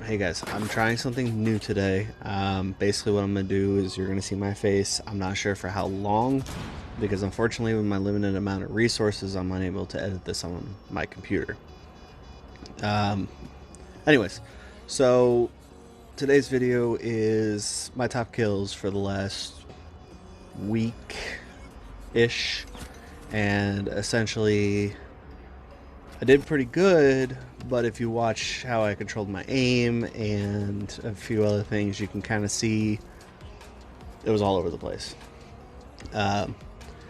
Hey guys, I'm trying something new today. Basically what I'm going to do is you're going to see my face. I'm not sure for how long because unfortunately with my limited amount of resources I'm unable to edit this on my computer. Um, anyways, so today's video is my top kills for the last week-ish, and essentially I did pretty good, but if you watch how I controlled my aim and a few other things, you can kind of see it was all over the place. Um,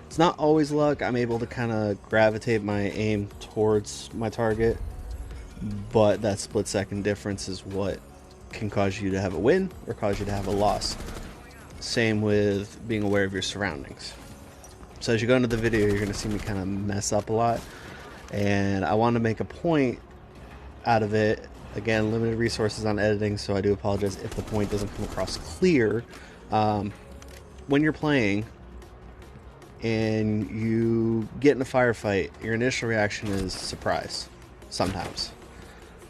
it's not always luck. I'm able to kind of gravitate my aim towards my target, but that split second difference is what can cause you to have a win or cause you to have a loss. Same with being aware of your surroundings. So as you go into the video, you're going to see me kind of mess up a lot, and I want to make a point out of it. Again, limited resources on editing, so I do apologize if the point doesn't come across clear. When you're playing and you get in a firefight, your initial reaction is surprise, sometimes,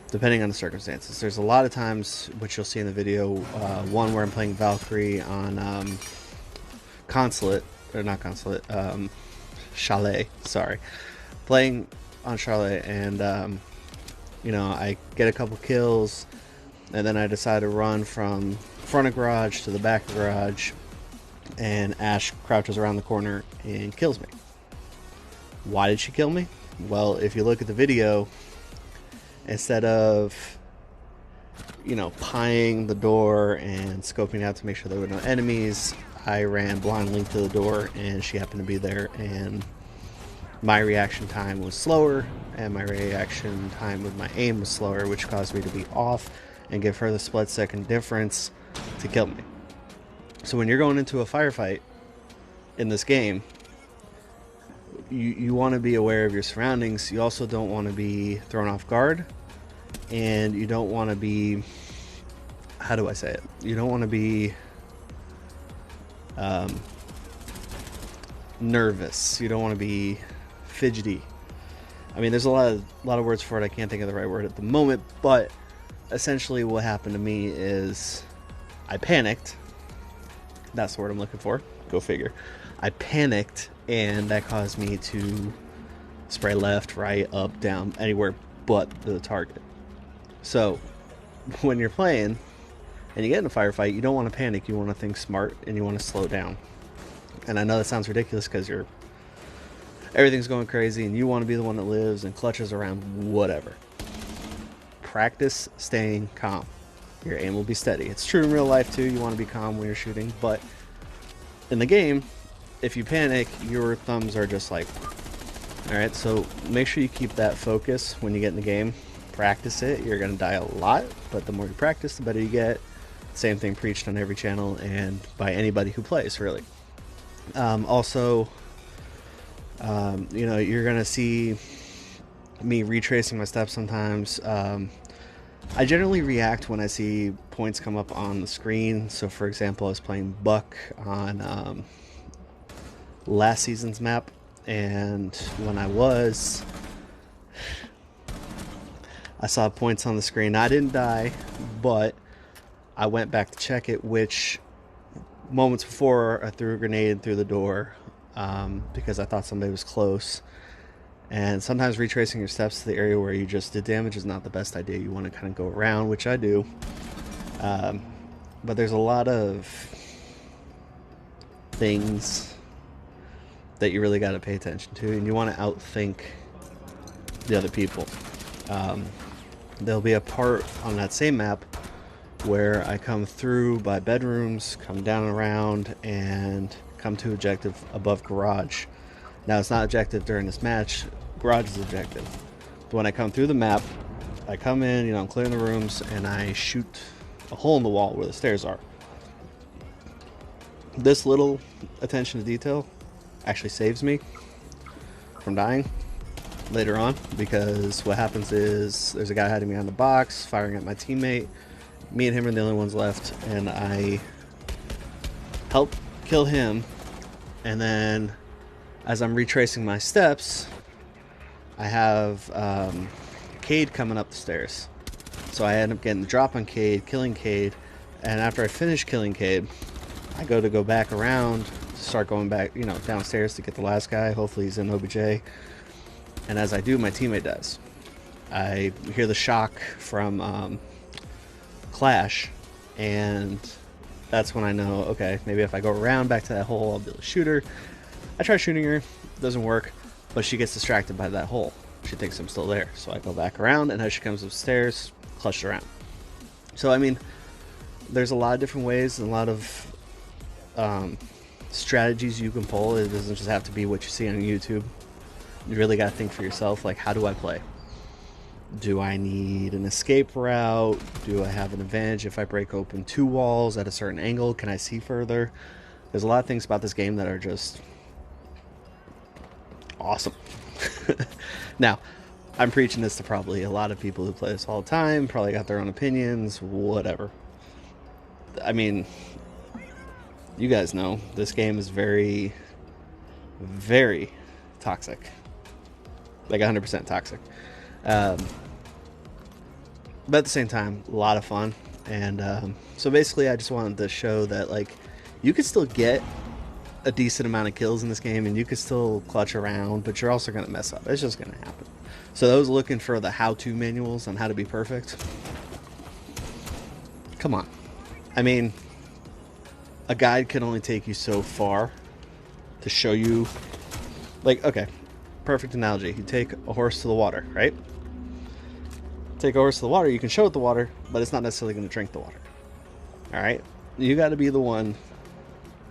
depending on the circumstances. There's a lot of times, which you'll see in the video, one where I'm playing Valkyrie on Consulate, or not Consulate, Chalet, sorry. Playing on Chalet, and you know, I get a couple kills, and then I decide to run from front of garage to the back of garage, and Ash crouches around the corner and kills me. Why did she kill me? Well, if you look at the video, instead of, you know, pieing the door and scoping out to make sure there were no enemies, I ran blindly to the door, and she happened to be there, and my reaction time was slower, and my reaction time with my aim was slower, which caused me to be off and give her the split second difference to kill me. So when you're going into a firefight in this game, you want to be aware of your surroundings. You also don't want to be thrown off guard, and you don't want to be, how do I say it? You don't want to be nervous. You don't want to be fidgety. I mean, there's a lot of words for it. I can't think of the right word at the moment, but essentially what happened to me is I panicked. That's the word I'm looking for. Go figure. I panicked, and that caused me to spray left, right, up, down, anywhere but the target. So when you're playing and you get in a firefight, you don't want to panic. You want to think smart, and you want to slow down. And I know that sounds ridiculous because everything's going crazy and you want to be the one that lives and clutches around whatever. Practice staying calm. Your aim will be steady. It's true in real life too. You want to be calm when you're shooting, but in the game, if you panic, your thumbs are just like, alright, so make sure you keep that focus when you get in the game. Practice it. You're going to die a lot, but the more you practice, the better you get. Same thing preached on every channel and by anybody who plays, really. Also, you know, you're going to see me retracing my steps sometimes. I generally react when I see points come up on the screen. So for example, I was playing Buck on last season's map, and when I saw points on the screen. I didn't die, but I went back to check it, which moments before I threw a grenade through the door because I thought somebody was close. And sometimes retracing your steps to the area where you just did damage is not the best idea. You want to kind of go around, which I do. But there's a lot of things that you really got to pay attention to, and you want to outthink the other people. There'll be a part on that same map where I come through by bedrooms, come down around, and come to objective above garage. Now, it's not objective during this match. Garage is objective. But when I come through the map, I come in, you know, I'm clearing the rooms, and I shoot a hole in the wall where the stairs are. This little attention to detail actually saves me from dying later on, because what happens is there's a guy hiding behind the box, firing at my teammate. Me and him are the only ones left, and I help kill him, and then as I'm retracing my steps, I have Cade coming up the stairs. So I end up getting the drop on Cade, killing Cade, and after I finish killing Cade, I go back around, start going back, downstairs to get the last guy. Hopefully he's in OBJ. And as I do, my teammate dies. I hear the shock from Clash, and that's when I know, okay, maybe if I go around back to that hole, I'll be able to shoot her. I try shooting her, doesn't work, but she gets distracted by that hole. She thinks I'm still there. So I go back around, and as she comes upstairs, clutch around. So, I mean, there's a lot of different ways and a lot of strategies you can pull. It doesn't just have to be what you see on YouTube. You really got to think for yourself, like, how do I play? Do I need an escape route? Do I have an advantage if I break open 2 walls at a certain angle? Can I see further? There's a lot of things about this game that are just awesome. Now, I'm preaching this to probably a lot of people who play this all the time, probably got their own opinions, whatever. I mean, you guys know this game is very, very toxic. Like 100% toxic. But at the same time, a lot of fun. And so basically I just wanted to show that, like, you could still get a decent amount of kills in this game, and you could still clutch around, but you're also going to mess up. It's just going to happen. So those looking for the how-to manuals on how to be perfect, come on. I mean, a guide can only take you so far to show you, like, okay, perfect analogy. You take a horse to the water, right? Take a horse to the water, you can show it the water, but it's not necessarily going to drink the water. All right? You got to be the one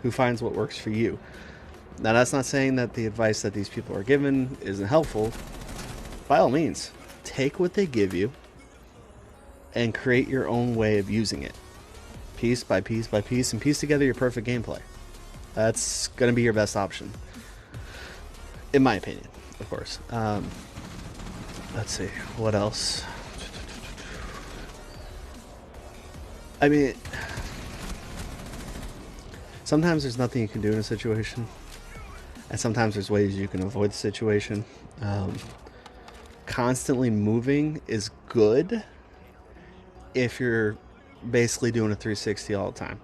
who finds what works for you. Now, that's not saying that the advice that these people are given isn't helpful. By all means, take what they give you and create your own way of using it. Piece by piece by piece, and piece together your perfect gameplay. That's going to be your best option. In my opinion, of course. Let's see, what else? I mean, sometimes there's nothing you can do in a situation, and sometimes there's ways you can avoid the situation. Constantly moving is good if you're basically doing a 360 all the time.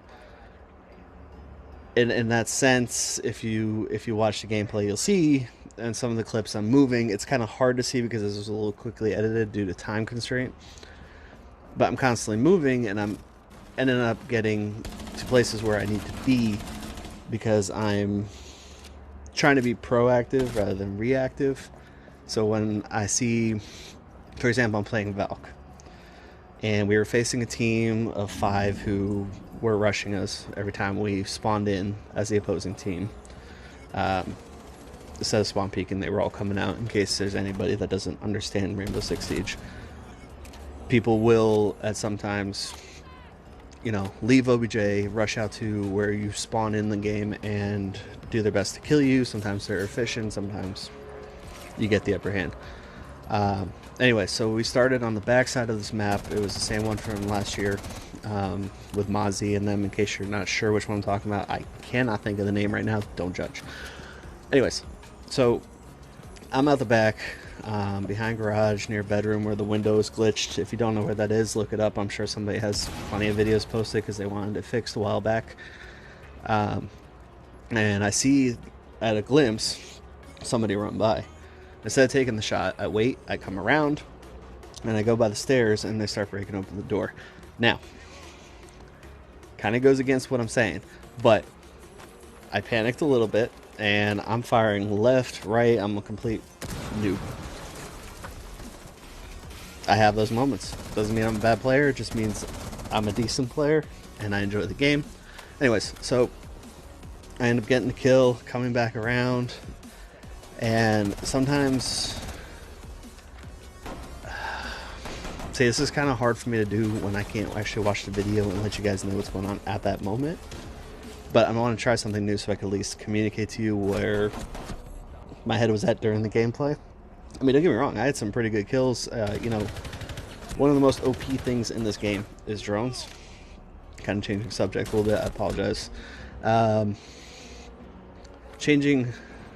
In that sense, if you watch the gameplay, you'll see, and some of the clips I'm moving, it's kind of hard to see because this was a little quickly edited due to time constraint. But I'm constantly moving, and I'm ending up getting to places where I need to be because I'm trying to be proactive rather than reactive. So when I see, for example, I'm playing Valk, and we were facing a team of 5 who were rushing us every time we spawned in as the opposing team. Instead of spawn peeking, they were all coming out in case there's anybody that doesn't understand Rainbow Six Siege. People will, at sometimes, leave OBJ, rush out to where you spawn in the game and do their best to kill you. Sometimes they're efficient, sometimes you get the upper hand. Anyway, so we started on the back side of this map. It was the same one from last year, with Mozzie and them. In case you're not sure which one I'm talking about, I cannot think of the name right now. Don't judge. Anyways, so I'm out the back, behind garage near bedroom where the window is glitched. If you don't know where that is, look it up. I'm sure somebody has plenty of videos posted because they wanted it fixed a while back. And I see at a glimpse somebody run by. Instead of taking the shot, I wait, I come around, and I go by the stairs, and they start breaking open the door. Now, kind of goes against what I'm saying, but I panicked a little bit, and I'm firing left, right. I'm a complete noob. I have those moments. Doesn't mean I'm a bad player, it just means I'm a decent player, and I enjoy the game. Anyways, so I end up getting the kill, coming back around. And sometimes, see, this is kind of hard for me to do when I can't actually watch the video and let you guys know what's going on at that moment. But I want to try something new so I can at least communicate to you where my head was at during the gameplay. I mean, don't get me wrong, I had some pretty good kills. One of the most OP things in this game is drones. Kind of changing subject a little bit, I apologize.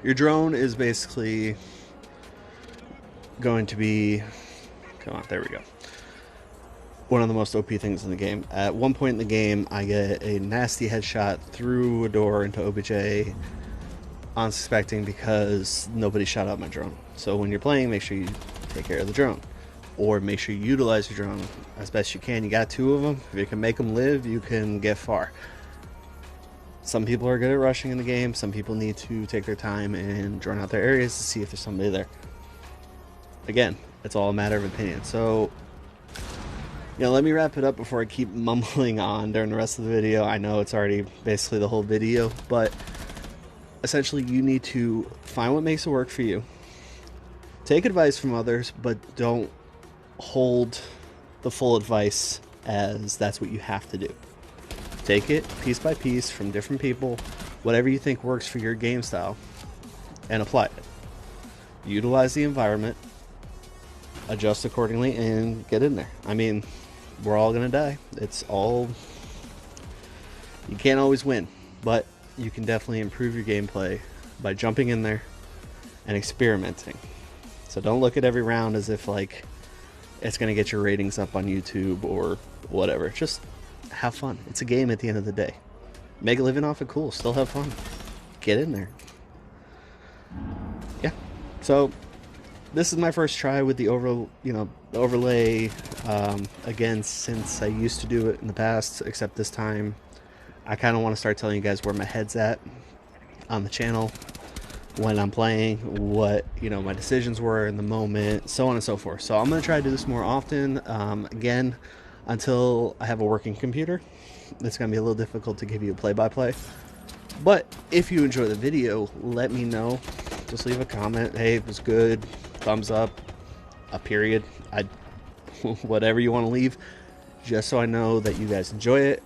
Your drone is basically going to be, come on, there we go. one of the most OP things in the game. At one point in the game, I get a nasty headshot through a door into OBJ, unsuspecting, because nobody shot out my drone. So when you're playing, make sure you take care of the drone, or make sure you utilize your drone as best you can. You got 2 of them. If you can make them live, you can get far. Some people are good at rushing in the game. Some people need to take their time and drone out their areas to see if there's somebody there. Again, it's all a matter of opinion. So, let me wrap it up before I keep mumbling on during the rest of the video. I know it's already basically the whole video, but essentially you need to find what makes it work for you. Take advice from others, but don't hold the full advice as that's what you have to do. Take it piece by piece from different people, whatever you think works for your game style, and apply it. Utilize the environment, adjust accordingly, and get in there. I mean, we're all gonna die. You can't always win, but you can definitely improve your gameplay by jumping in there and experimenting. So don't look at every round as if like it's gonna get your ratings up on YouTube or whatever. Just have fun. It's a game at the end of the day. Make a living off it, cool. Still have fun. Get in there. Yeah. So this is my first try with the overlay. Again, since I used to do it in the past, except this time I kind of want to start telling you guys where my head's at on the channel when I'm playing, what my decisions were in the moment, so on and so forth. So I'm going to try to do this more often. Again, until I have a working computer, it's going to be a little difficult to give you a play-by-play. But if you enjoy the video, let me know. Just leave a comment. Hey, it was good. Thumbs up. A period. Whatever you want to leave, just so I know that you guys enjoy it.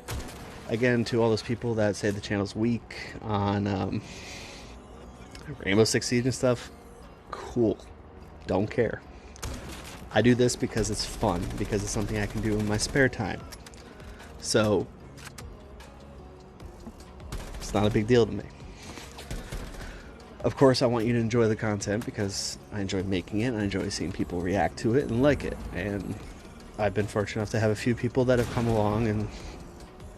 Again, to all those people that say the channel's weak on Rainbow Six Siege and stuff, cool. Don't care. I do this because it's fun, because it's something I can do in my spare time. So it's not a big deal to me. Of course, I want you to enjoy the content because I enjoy making it, and I enjoy seeing people react to it and like it. And I've been fortunate enough to have a few people that have come along and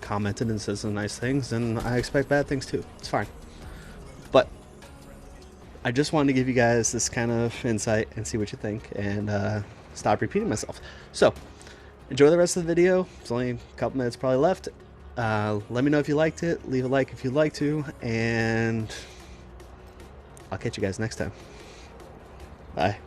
commented and said some nice things, and I expect bad things too. It's fine. But I just wanted to give you guys this kind of insight and see what you think, and stop repeating myself. So enjoy the rest of the video. It's only a couple minutes probably left. Let me know if you liked it. Leave a like if you'd like to, and I'll catch you guys next time. Bye.